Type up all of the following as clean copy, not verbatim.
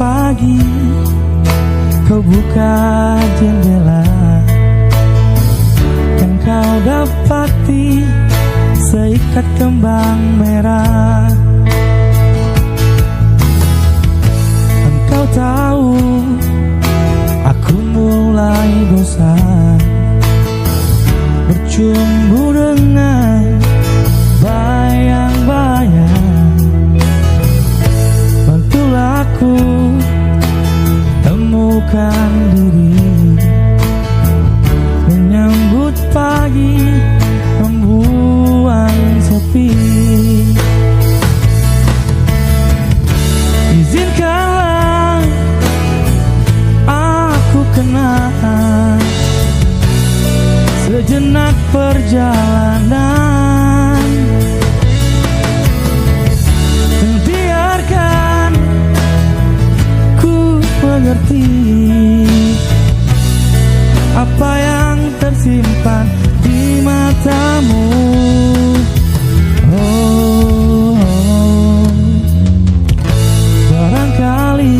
pagi kau buka jendela, dan kau dapati seikat kembang merah. Engkau tahu aku mulai bosan bercumbu dengan bayang-bayang. Bantulah aku temukan diri, menyambut pagi, membuang sepi. Izinkanlah aku kenal sejenak perjalanan, dan biarkan ku mengerti apa yang tersimpan di matamu. Barangkali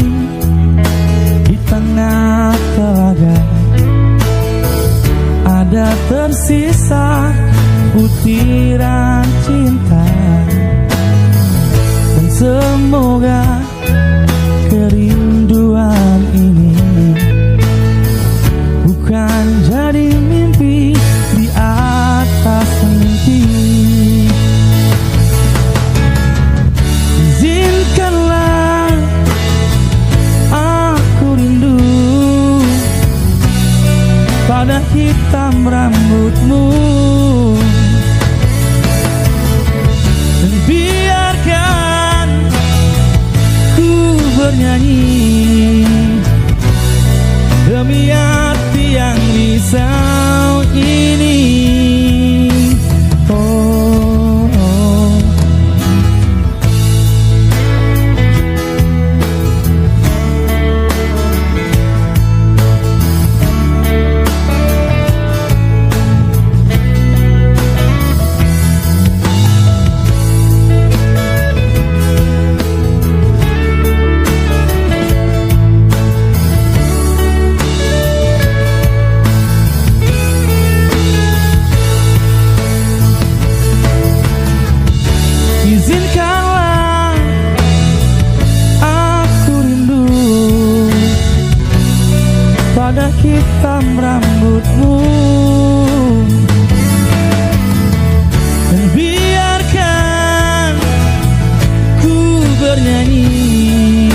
di tengah telaga ada tersisa butiran cinta, dan semoga kerinduan ini bukan jadi mimpi di atas mimpi. Izinkanlah aku rindu pada hitam rambutmu, dan biarkan ku bernyanyi demi hati yang risau ini. Izinkanlah aku rindu pada hitam rambutmu, dan biarkan ku bernyanyi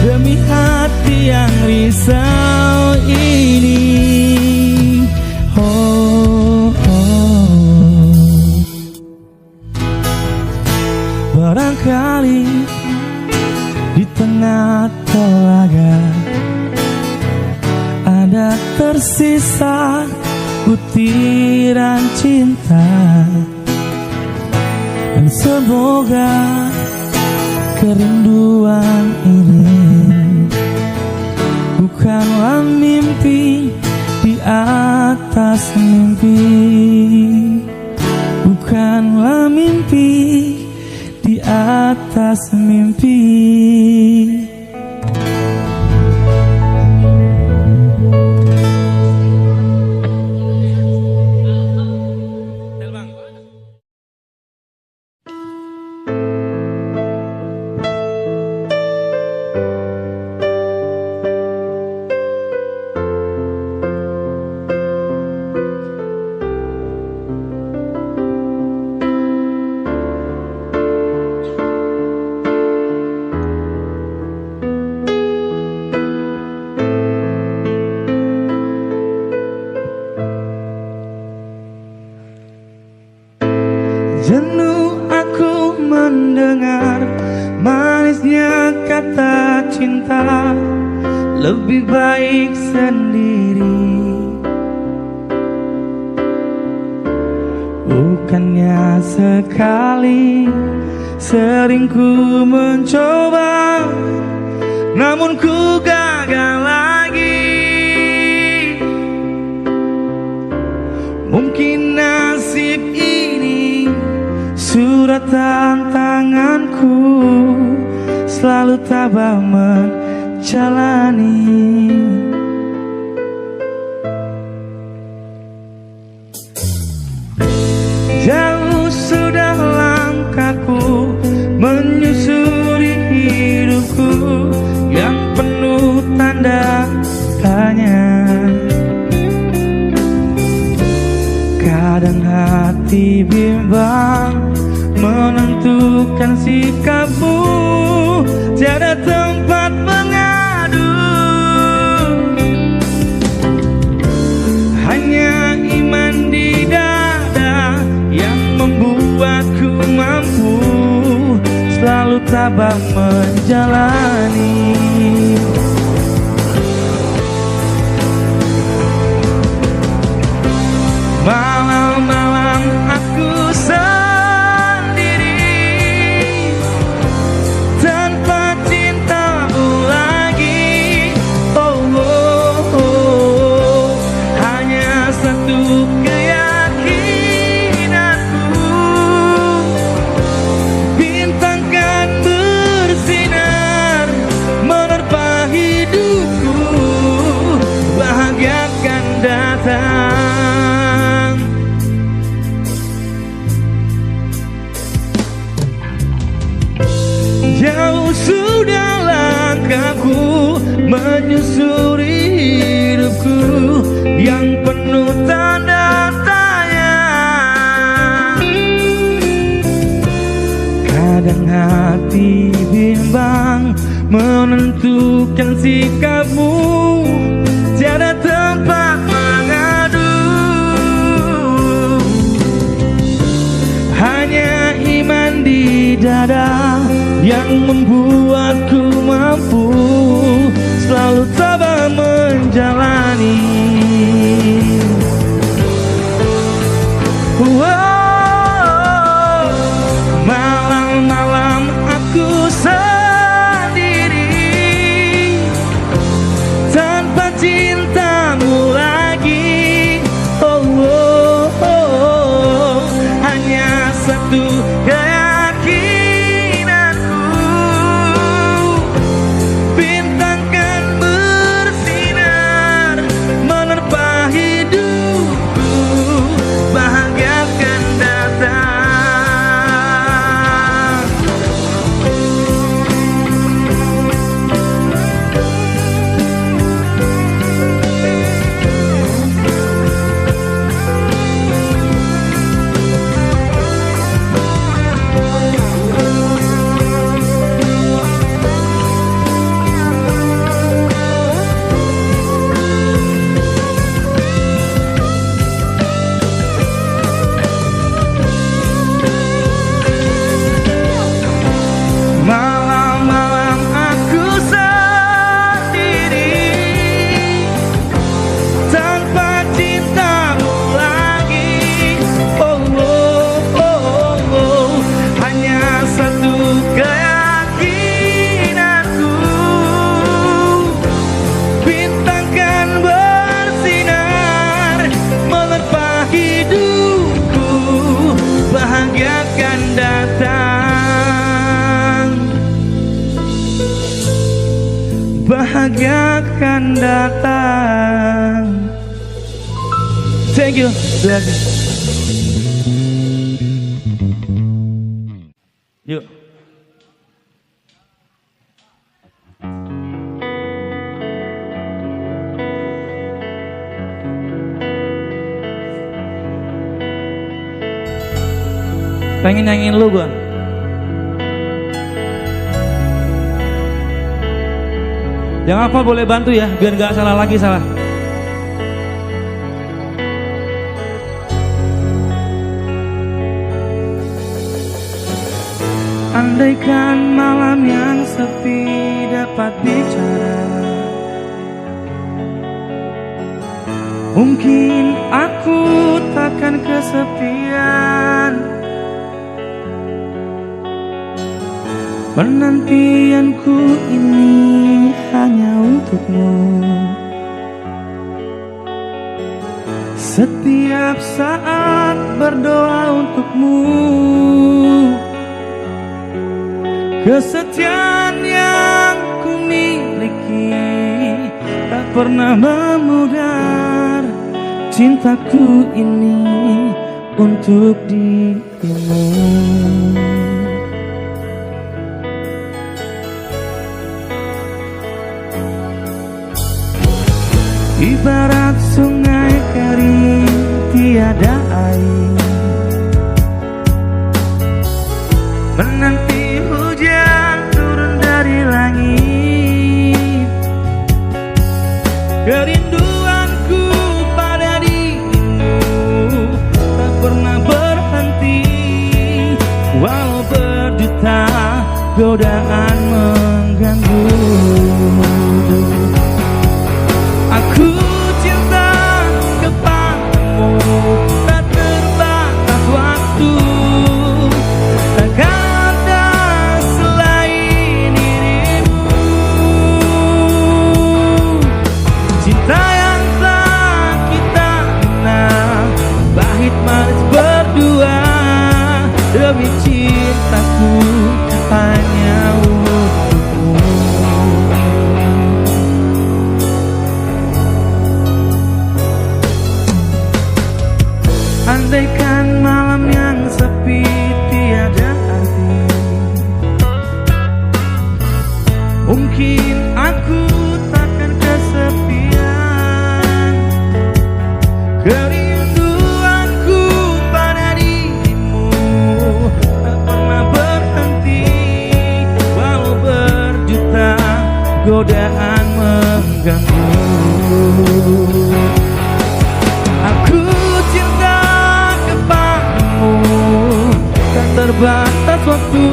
demi hati yang risau ini. Barangkali di tengah telaga ada tersisa butiran cinta, dan semoga kerinduan ini bukanlah mimpi di atas mimpi, bukanlah mimpi di atas mimpi. Jenuh aku mendengar manisnya kata cinta, lebih baik sendiri. Bukannya sekali sering ku mencoba, namun ku gagal lagi. Mungkin nasib ini surat tantanganku, selalu tabah menjalani. Jauh sudah langkahku menyusuri hidupku yang penuh tanda tanya. Kadang hati bimbang menentukan sikapmu, tiada tempat mengadu. Hanya iman di dada yang membuatku mampu selalu tabah menjalani. Malam-malam aku sendiri tanpa cintamu lagi. Oh, oh, oh. Hanya satu keyakinanku, bintang kan bersinar menerpa hidupku, bahagia akan datang. Jauh sudah langkahku menyusuri hidupku yang penuh tanda tanya. Kadang hati bimbang menentukan sikapmu, tiada tempat mengadu. Hanya iman di dada yang membuatku mampu selalu tabah menjalani. Wow, malam-malam aku sendiri tanpa cintamu lagi. Oh, oh, oh. Hanya satu bahagia akan datang. Thank you. Yuk. Pengen nyanyiin lu gua. Yang apa boleh bantu ya, biar gak salah lagi salah. Andaikan malam yang sepi dapat bicara, mungkin aku takkan kesepian. Penantianku ini hanya untukmu. Setiap saat berdoa untukmu. Kesetiaan pernah memudar cintaku ini untuk dirimu. Ibarat sungai kering tiada air, menanti hujan turun dari langit. Kerinduanku pada dirimu tak pernah berhenti, walau berjuta godaan mengganggu. Aku cinta kepadamu, tak terbatas waktu, takkan ada selain dirimu. Cinta yang telah kita kenal, pahit manis berdua, demi cintaku hanya untukmu. Andaikan malam yang sepi tiada arti, mungkin aku takkan kesepian. Kerinduanku pada dirimu tak pernah berhenti, walau berjuta godaan mengganggu. Aku cinta kepadamu, tak terbatas waktu,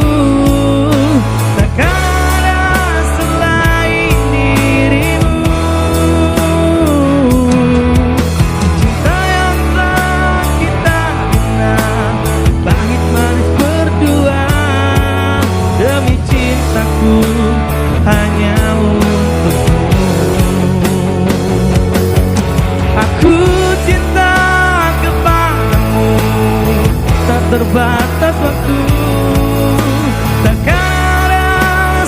takkan ada selain dirimu. Cinta yang telah kita bina, pahit manis berdua, demi cintaku hanya untukmu. Aku cinta kepadamu, tak terbatas waktu, takkan ada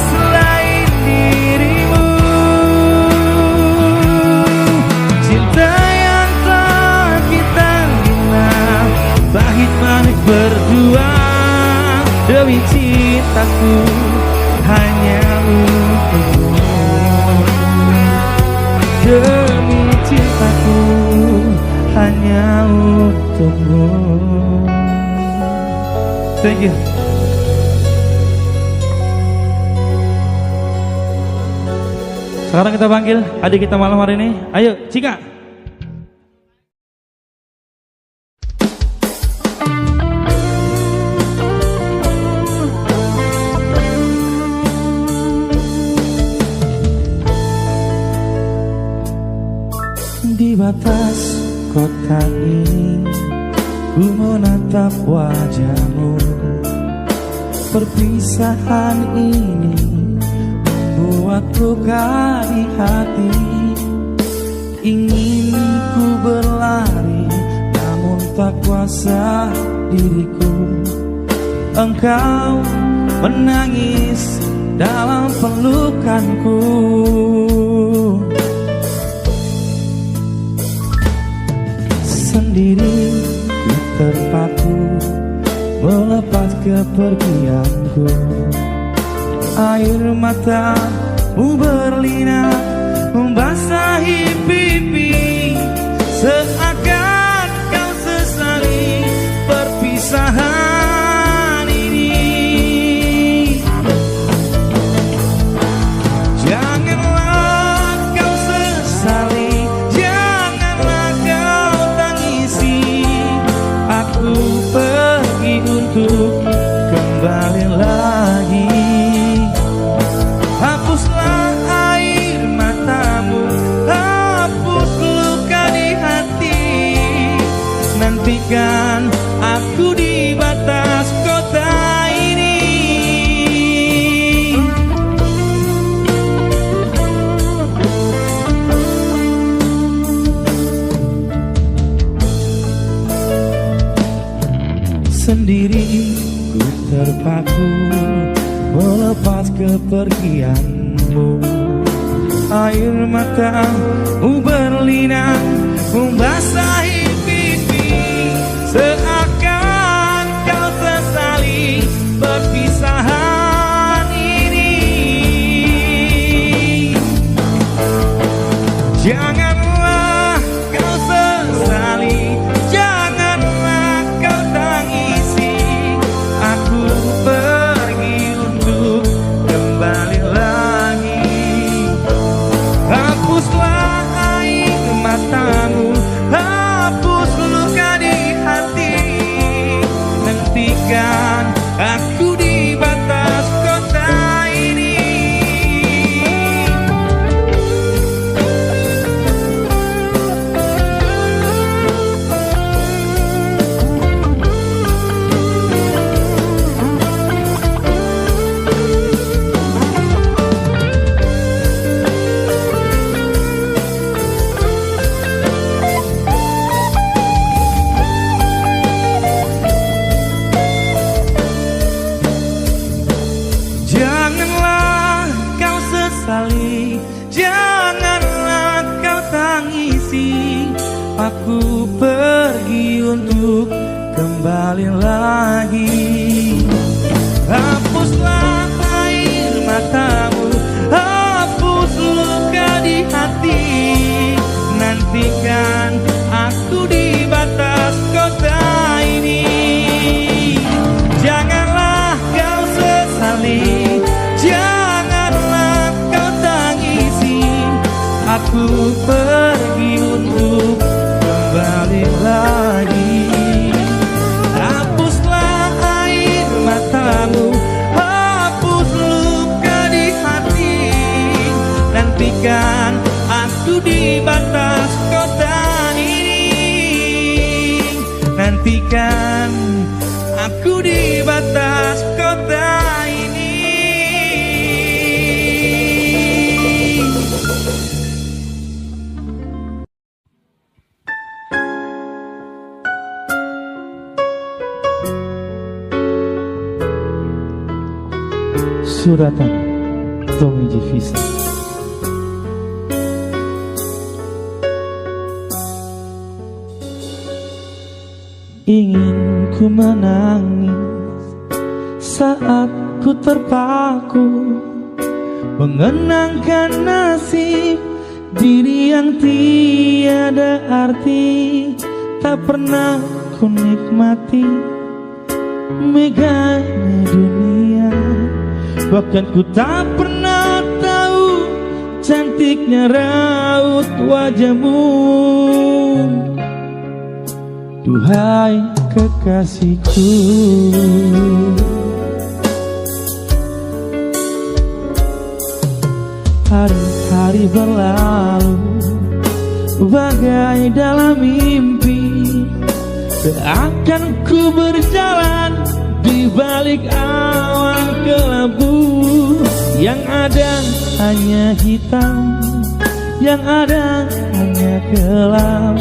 selain dirimu. Cinta yang telah kita bina, pahit manis berdua, demi cintaku hanya untukmu. Demi cintaku hanya untukmu. Thank you. Sekarang kita panggil adik kita malam hari ini. Ayo, Cika. Di batas kota ini ku menatap wajahmu. Perpisahan ini membuat luka di hati. Ingin ku berlari namun tak kuasa diriku. Engkau menangis dalam pelukanku. Sendiri ku terpaku melepas kepergianku. Air matamu berlinang membasahi pipi, seakan kau sesali perpisahan ini. Janganlah kau sesali, janganlah kau tangisi. Aku pergi untuk kembali lagi. Hapuslah air matamu, hapus luka di hati. Nantikan aku di batas kota ini. Sendiri ku terpaku melepas kepergianmu. air matamu berlinang membasahi pipi, seakan kau sesali perpisahan ini. Janganlah kau sesali, janganlah kau tangisi, aku pergi untuk kembali lagi. Hapuslah air matamu, hapus luka di hati, nantikan aku di batas kota ini. Janganlah kau sesali, janganlah kau tangisi, aku pergi untuk kembali lagi. Hapuslah air matamu, hapus luka di hati, nantikan aku di batas kota ini. Janganlah kau sesali, janganlah kau tangisi, aku pergi untuk kembali lagi. Hapuslah air matamu, hapus luka di hati, nantikan aku di batas kota ini. Nantikan aku di batas kota ini. Suratan Tommy Jefisa. Ingin ku menangis saat ku terpaku mengenangkan nasib diri yang tiada arti. Tak pernah ku nikmati megahnya dunia, bahkan ku tak pernah tahu cantiknya raut wajahmu. Duhai kekasihku, hari-hari berlalu bagai dalam mimpi, seakan ku berjalan di balik awan kelabu. Yang ada hanya hitam, yang ada hanya kelam.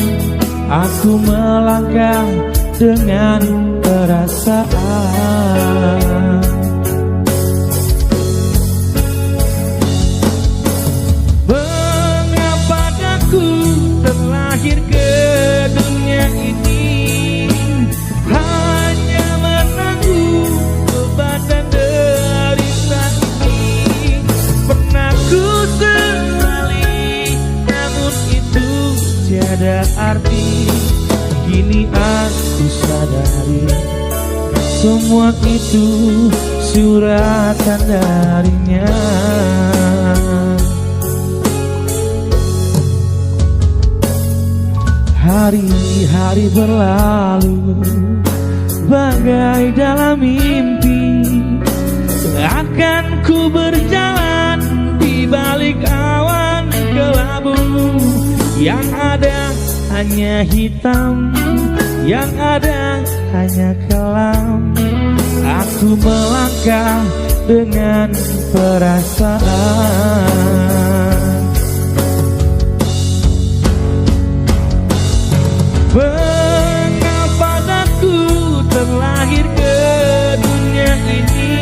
Aku melangkah dengan perasaan. Mengapa aku terlahir ke dunia ini, hanya menanggung beban dan derita ini. Pernah ku sesali, namun itu tiada arti. Kini aku sadari semua itu suratan darinya. Hari-hari berlalu bagai dalam mimpi, seakan ku berjalan di balik awan kelabu. Yang ada hanya hitam, yang ada hanya kelam. Aku melangkah dengan perasaan. Mengapa aku terlahir ke dunia ini,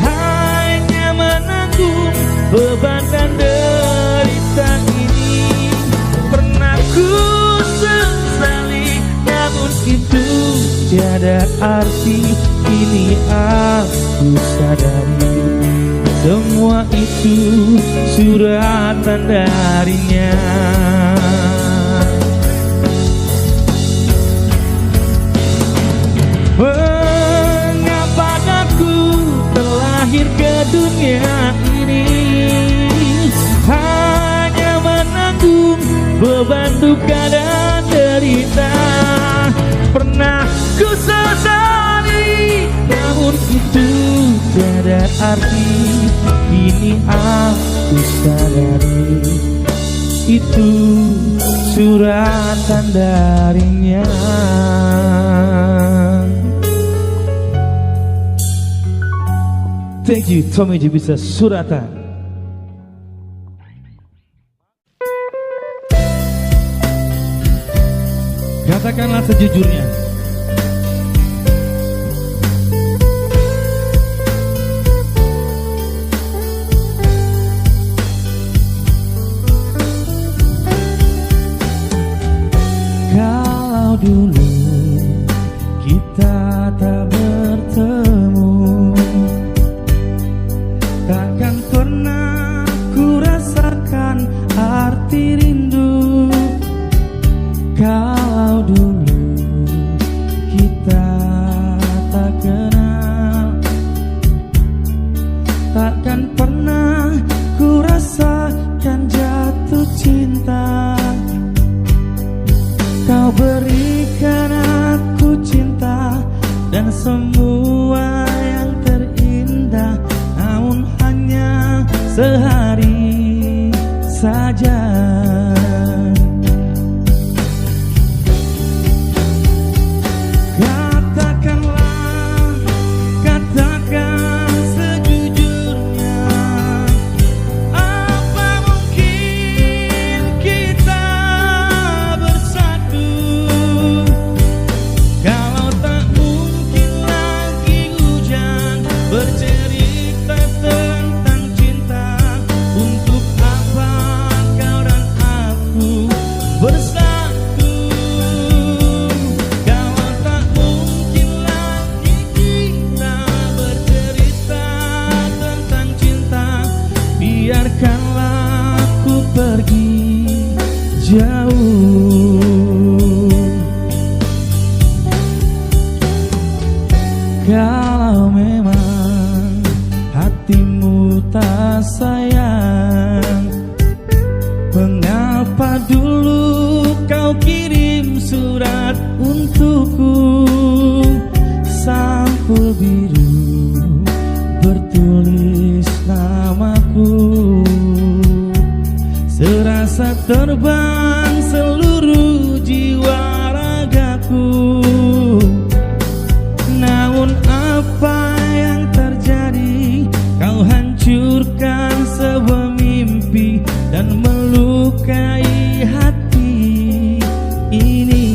hanya menanggung beban dan arti. Kini aku sadari semua itu suratan darinya. Mengapa aku terlahir ke dunia ini, hanya menanggung beban duka dan derita. Pernah ku sesali, namun itu tiada arti. Kini aku sadari itu suratan darinya. Thank you, Tommy J bisa suratan. Katakanlah sejujurnya. Kalau dulu kita tak bertemu, takkan pernah ku rasakan arti rindu. Kalau dulu kita tak kenal, takkan pernah ku rasakan jatuh cinta. Kau berikan aku cinta dan semua yang terindah, namun hanya sehari saja. Biarkanlah aku pergi jauh. Kalau memang hatimu tak sayang, mengapa dulu kau kirim surat untukku? Sampul biru bertulis namaku, serasa terbang seluruh jiwa ragaku. Namun apa yang terjadi? Kau hancurkan sebuah mimpi dan melukai hati ini.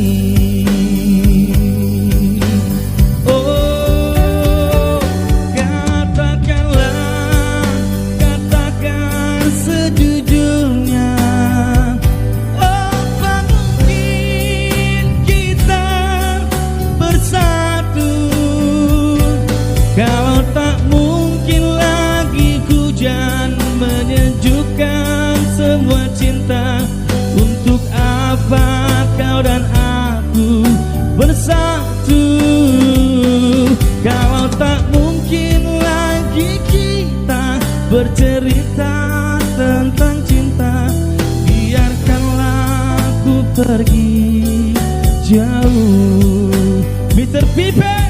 Kalau tak mungkin lagi hujan menyejukkan semua cinta, untuk apa kau dan aku bersatu? Kalau tak mungkin lagi kita bercerita tentang cinta, biarkanlah aku pergi jauh. Mr. Pipe.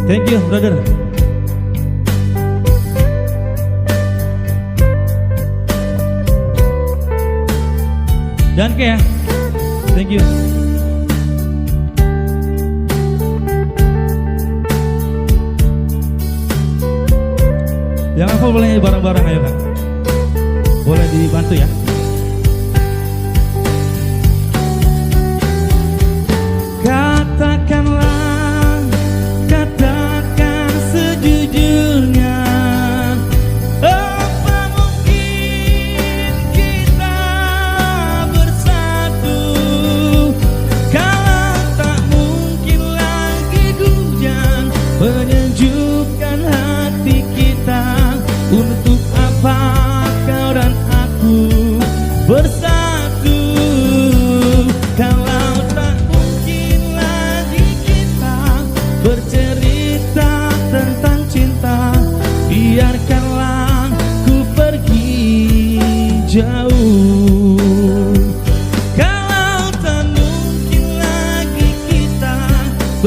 Thank you, brother. Danke ya. Thank you. Yang hafal boleh nyanyi bareng-bareng, ayo Kak. Boleh dibantu ya. Katakanlah, katakan sejujurnya, apa mungkin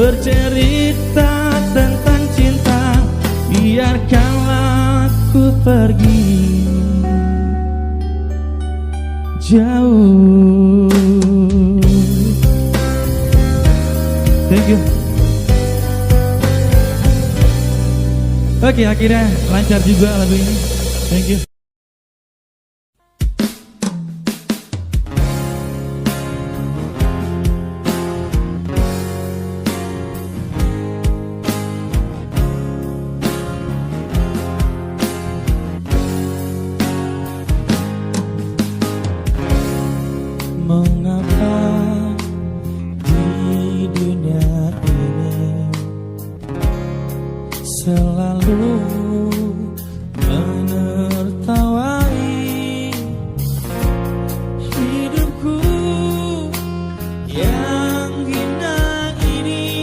bercerita tentang cinta, biarkanlah aku pergi jauh. Thank you. Oke, akhirnya lancar juga lagu ini. Thank you. Mengapa di dunia ini selalu menertawai hidupku yang hina ini,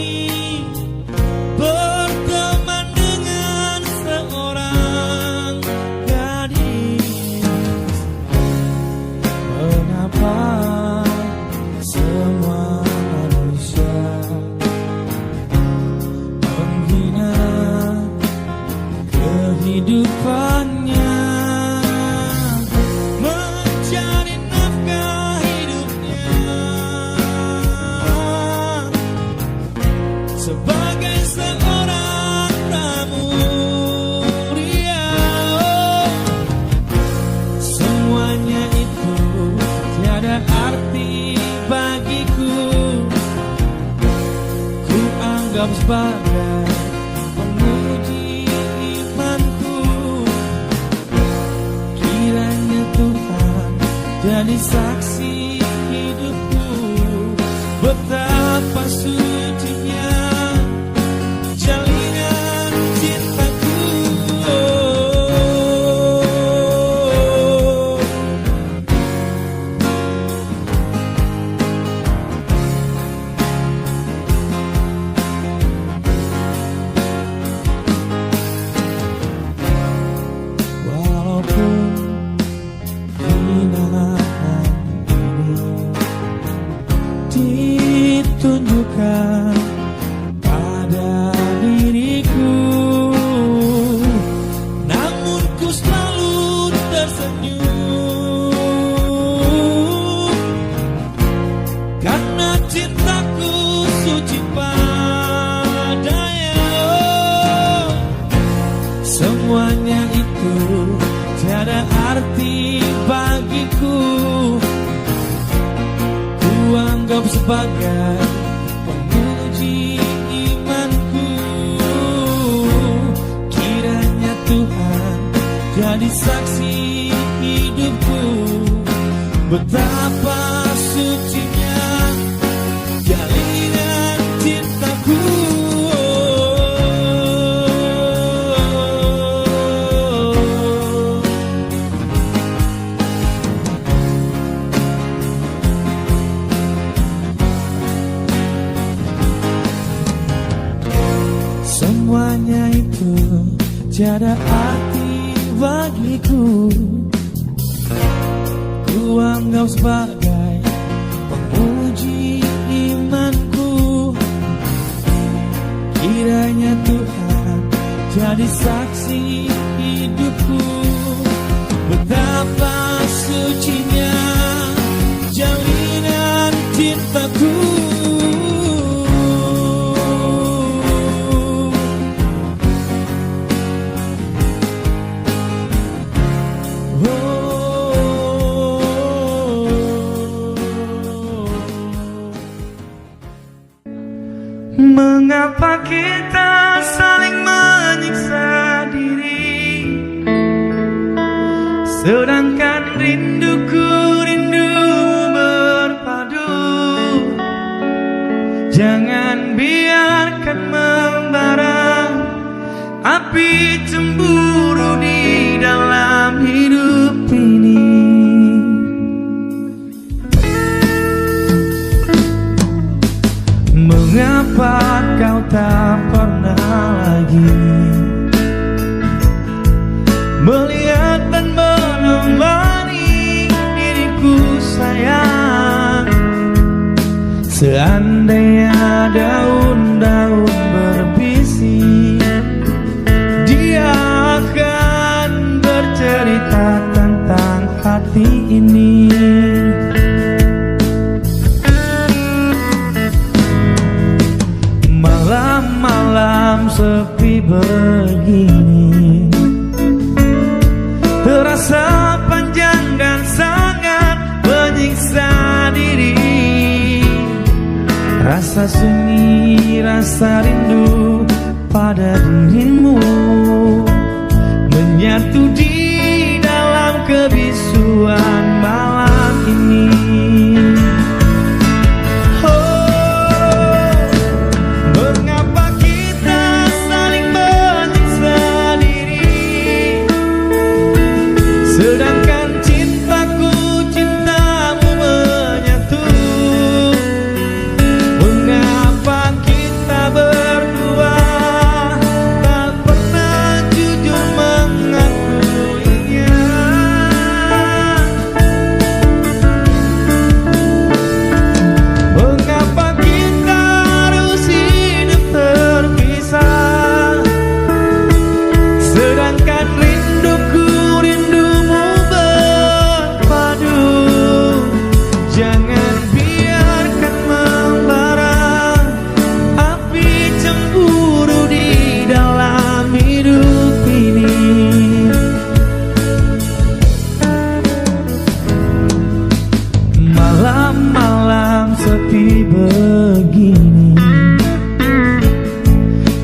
berteman dengan seorang gadis. Mengapa semua manusia menghina kehidupannya, mencari nafkah hidupnya sebagai seorang pramuria. Semuanya itu tiada arti bagiku, ku anggap sebagai penguji imanku. Kiranya Tuhan jadi saksi hidupku, betapa sucinya jalinan cintaku. Walaupun hinaan ini ditunjukkan pada diriku, namun ku selalu tersenyum, karena cintaku suci padanya. Semuanya itu tiada arti bagiku, ku anggap sebagai penguji imanku. Kiranya Tuhan jadi saksi hidupku, betapa sucinya jalinan cintaku. Semuanya itu tiada arti bagiku, ku anggap sebagai penguji imanku. Kiranya Tuhan jadi saksi hidupku, betapa sucinya jalinan cintaku. Mengapa kita saling menyiksa diri, sedangkan rinduku rindu berpadu. Jangan biarkan membara api cemburu di dalam hidup ini. Mengapa kau tak pernah lagi melihat dan menemani diriku sayang? Seandainya daun-daun berbisik, dia akan bercerita tentang hati ini. Malam-malam sepi begini terasa panjang dan sangat menyiksa diri. Rasa sunyi, rasa rindu pada dirimu menyatu di dalam kebisuan malam ini. Oh, mengapa kita saling menyiksa diri, sedangkan cintaku, cintamu menyatu. Mengapa kita berdua tak pernah jujur mengakuinya? Mengapa kita harus hidup terpisah, sedangkan rinduku, rindumu berpadu. Jangan biarkan membara api cemburu di dalam hidup ini. Malam-malam sepi begini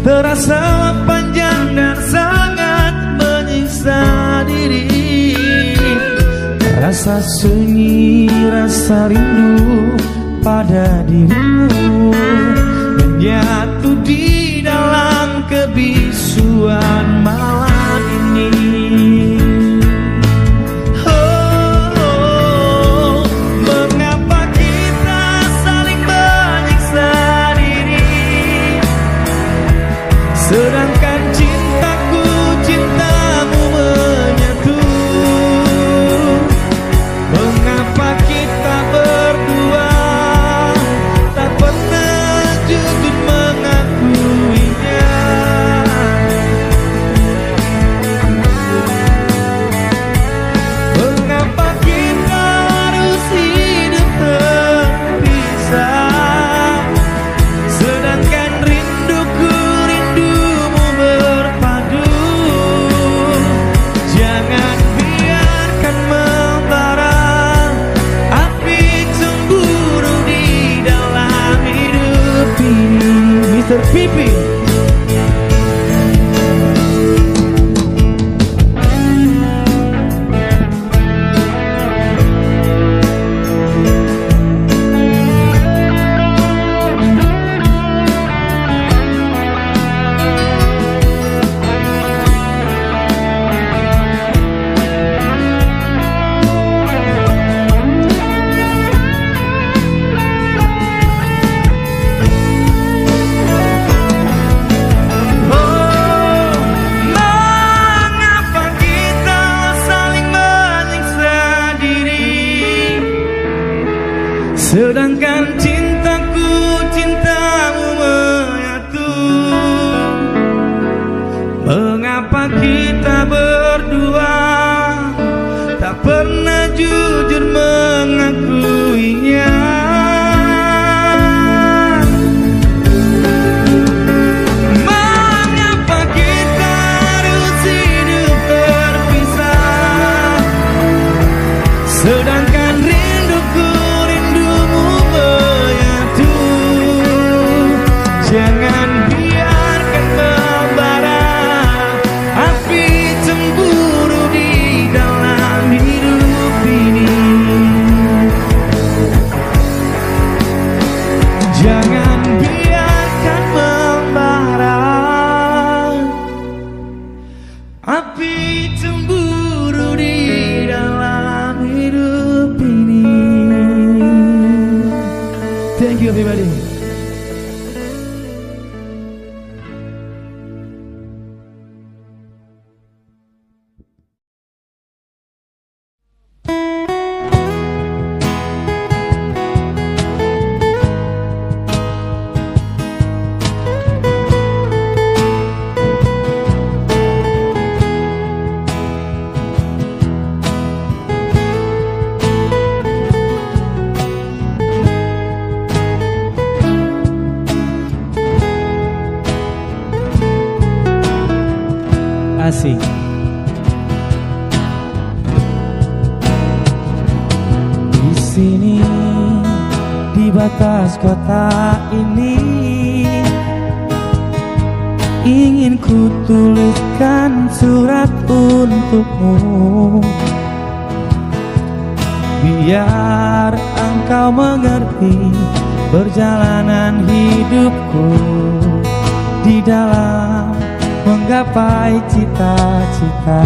terasa panjang dan sangat menyiksa diri. Rasa sunyi, rasa rindu pada dirimu menyatu di dalam kebisuan malam ini. Oh, mengapa kita saling menyiksa diri, sedangkan cintaku, cintamu menyatu. Mengapa kita berdua tak pernah jujur mengakuinya? Mengapa kita harus hidup terpisah, sedangkan rinduku, rindumu berpadu. Jangan biarkan membara api cemburu di dalam hidup ini. Mr. Pipi. Mengapa kita saling menyiksa diri, sedangkan cintaku, cintamu menyatu? Mengapa kita berdua tak pernah jujur mengakuinya? Mengapa kita harus hidup terpisah, sedangkan rinduku, rindumu menyatu? Jangan biarkan membara api cemburu di dalam hidup ini. Jangan biarkan membara api cemburu di dalam hidup ini. Thank you everybody. kasih. Di sini, di batas kota ini, ingin ku tuliskan surat untukmu, biar engkau mengerti perjalanan hidupku di dalam menggapai cita-cita.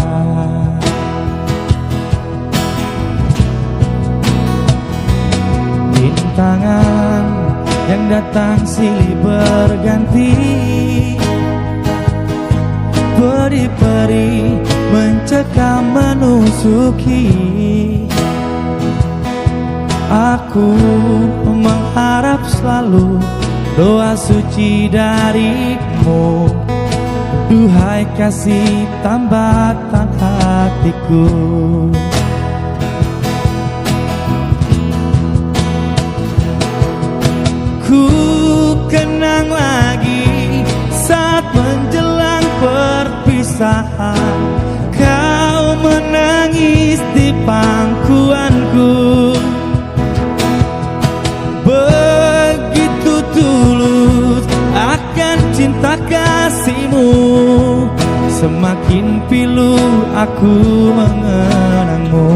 Rintangan yang datang silih berganti, peri-peri mencekam menusuki. Aku mengharap selalu doa suci darimu, duhai kasih tambatan hatiku. Ku kenang lagi saat menjelang perpisahan, kau menangis di pangkuanku. Begitu tulus akan cinta kasihmu, semakin pilu aku mengenangmu.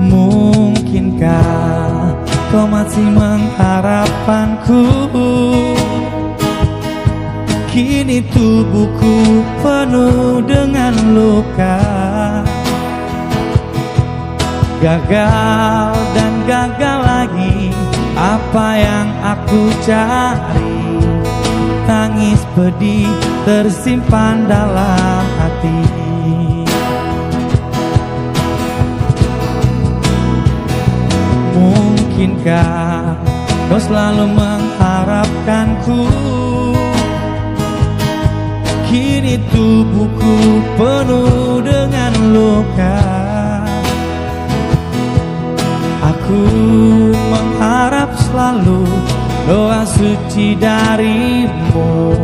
Mungkinkah kau masih mengharapkanku? Kini tubuhku penuh dengan luka, gagal dan gagal lagi apa yang aku cari. Tangis pedih tersimpan dalam hati. Mungkinkah kau selalu mengharapkanku? Kini tubuhku penuh dengan luka, aku mengharap selalu doa suci darimu,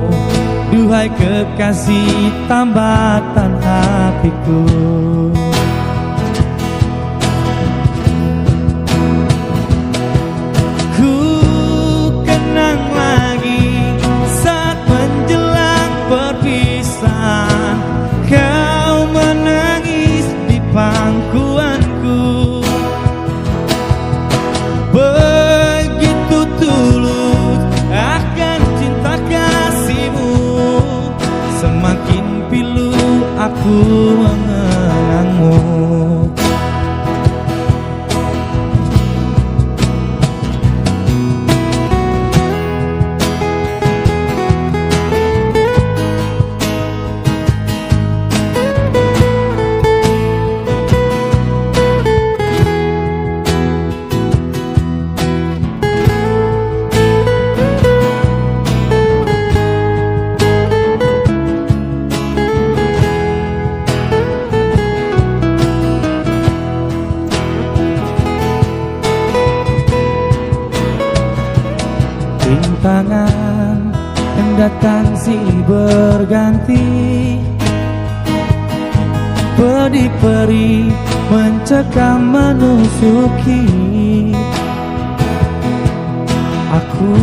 duhai kekasih tambatan hatiku. Ku kenang lagi saat menjelang perpisahan, kau menangis di pangkuanku. Begitu tulus akan cinta kasihmu, semakin pilu aku mengenangmu. Rintangan yang datang silih berganti, pedih-perih mencekam menusuki. Aku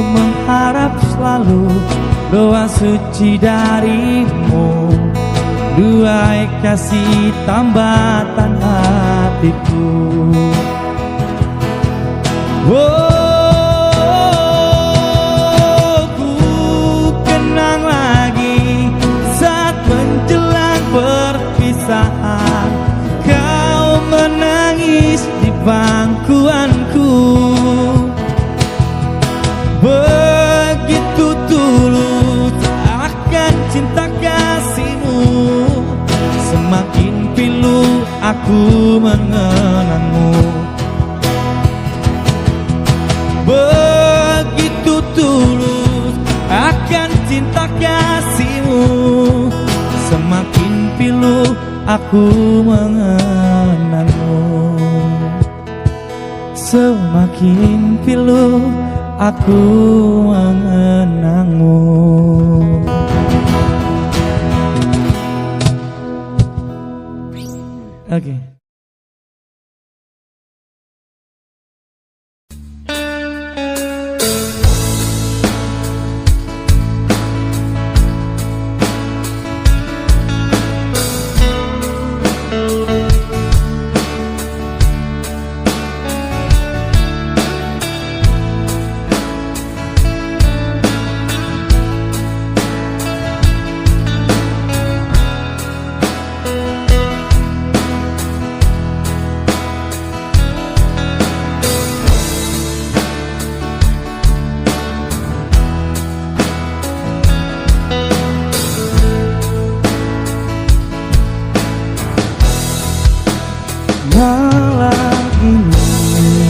mengharap selalu doa suci darimu, duhai kasih tambatan hatiku. Kau menangis di pangkuanku. Begitu tulus akan cinta kasihmu, semakin pilu aku mengenangmu. Begitu tulus akan cinta kasihmu, semakin pilu aku mengenangmu. Semakin pilu aku mengenangmu. Oke. Malam ini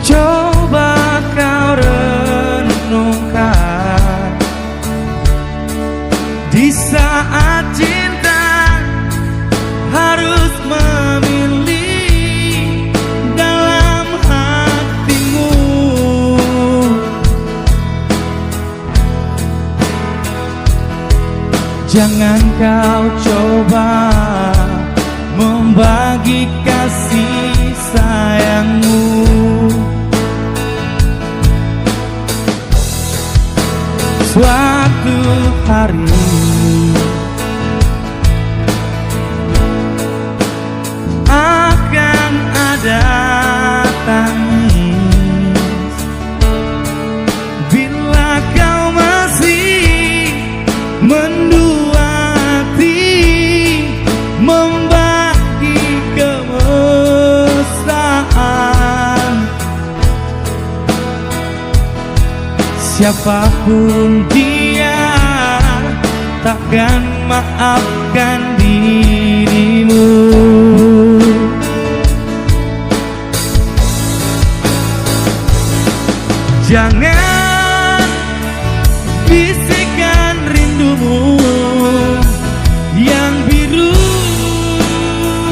coba kau renungkan, di saat cinta harus memilih dalam hatimu. Jangan kau coba membagi kasih sayangmu. Suatu hari akan ada tangis bila kau masih mendua hati membagi kemesraan. Siapapun dia takkan maafkan dirimu. Jangan bisikan rindumu yang biru,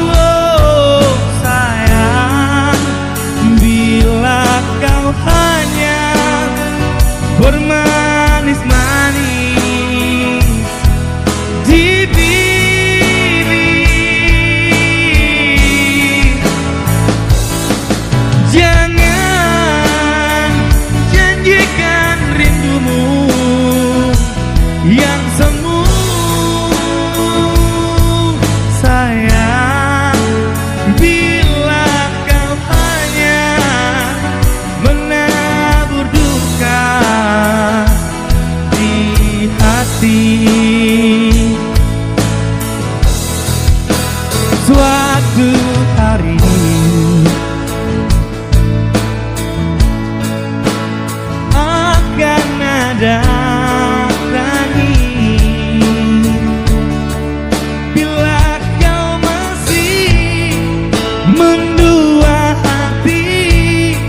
oh sayang, bila kau hanya bermanis-manis di bibir. Jangan janjikan rindumu yang semu, sayang, bila kau hanya menabur duka di hati. Suatu hari akan ada tangis bila kau masih mendua hati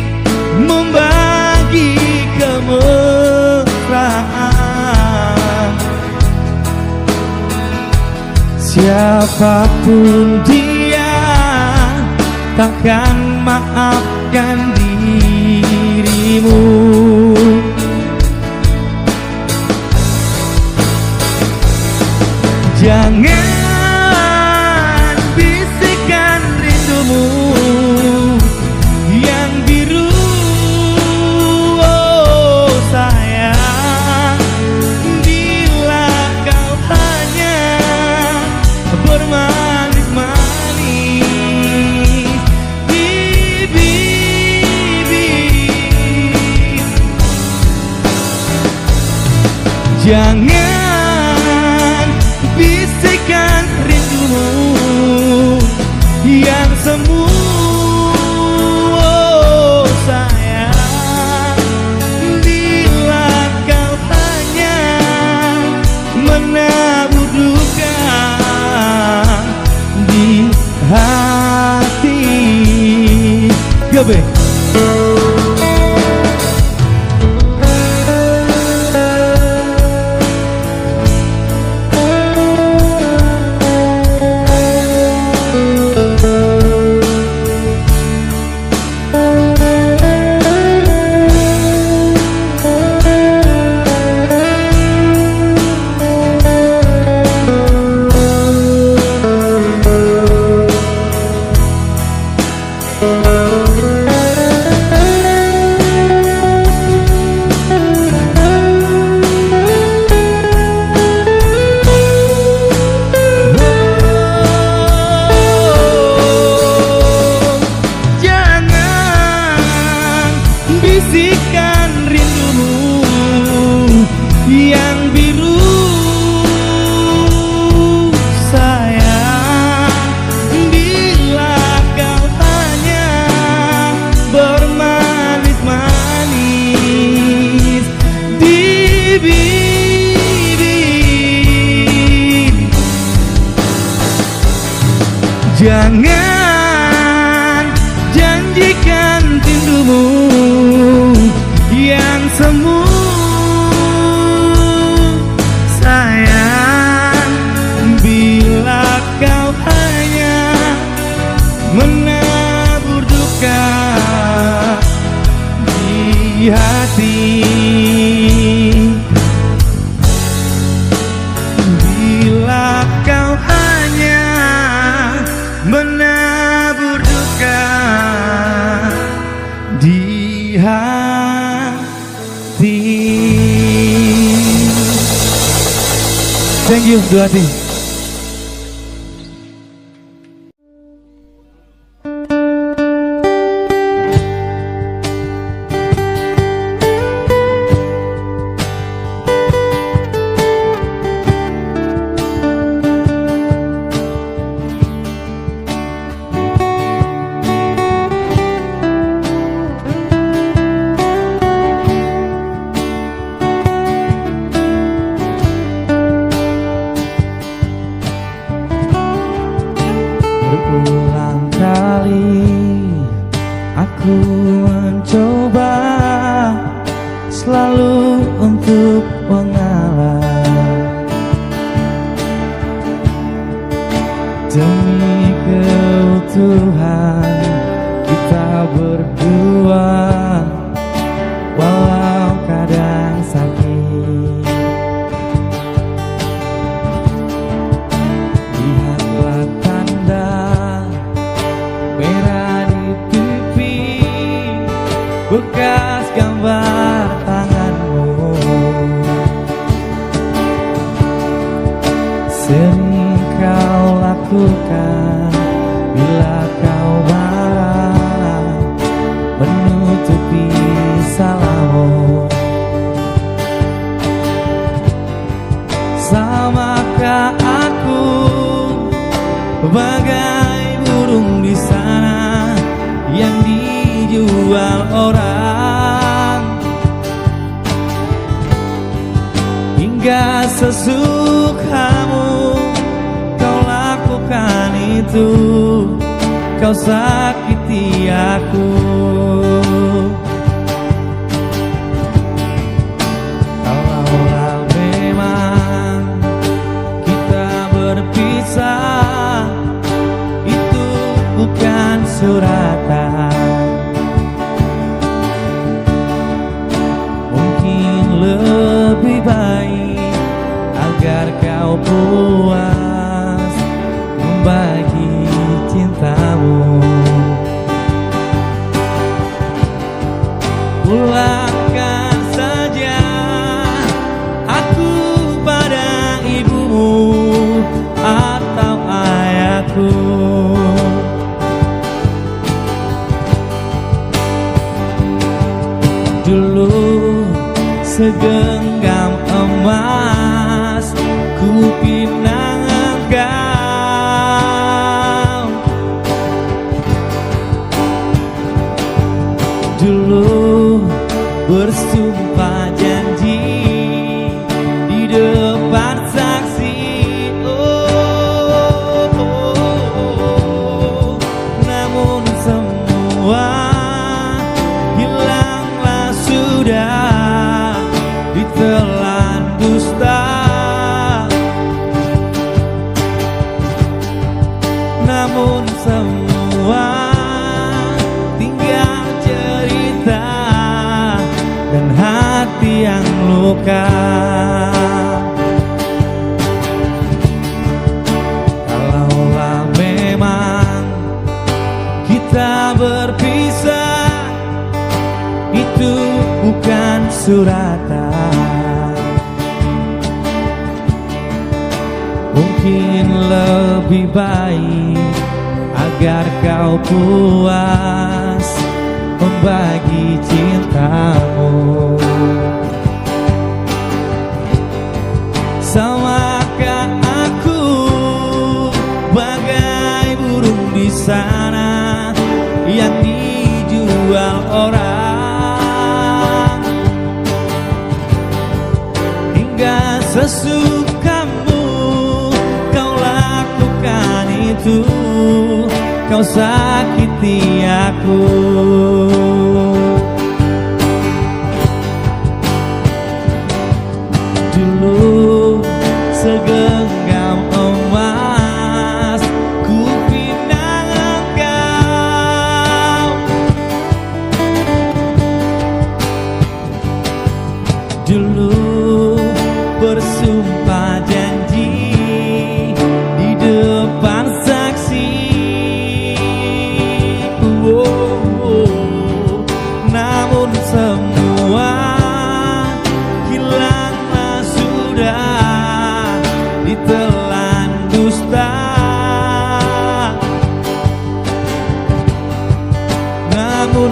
membagi kemesraan. Siapapun dia takkan maafkan dirimu. Jangan bisikan rindumu yang biru, oh sayang, bila kau hanya bermanis-manis di bibir. Jangan bisikan rindumu yang semu, oh sayang, bila kau hanya menabur duka di hati. Gabe. Jangan janjikan rindumu yang semu, sayang, bila kau hanya menabur duka di hati, bila kau hanya menabur duka di hati. Thank you, Duati. Berulang kali aku mencoba selalu untuk mengalah, demi keutuhan kita berdua, walau kadang sakit. Lihatlah tanda merah di pipi, bekas gambar tanganmu. Sering kau lakukan bila kau marah, menutupi salahmu. Samakah aku bagai burung di sana yang dijual orang, hingga sesukamu kau lakukan itu, kau sakiti aku. Kalaulah memang kita berpisah, itu bukan suratan, mungkin lebih baik agar kau puas membagi cintamu. Pulangkan saja aku pada ibumu atau ayahku. Dulu segenggam emas ku pinang engkau, dulu bersumpah janji di depan saksi. Namun semua hilanglah sudah ditelan dusta. Namun semua tinggal cerita dan hati yang luka. Kalaulah memang kita berpisah, itu bukan suratan, mungkin lebih baik agar kau puas membagi cintamu. Samakah aku bagai burung di sana yang dijual orang, hingga sesukamu kau lakukan itu kau sakiti aku. Dulu segenggam emas ku pinang engkau. Dulu bersumpah janji di depan saksi. Namun semua hilanglah sudah ditelan dusta. Namun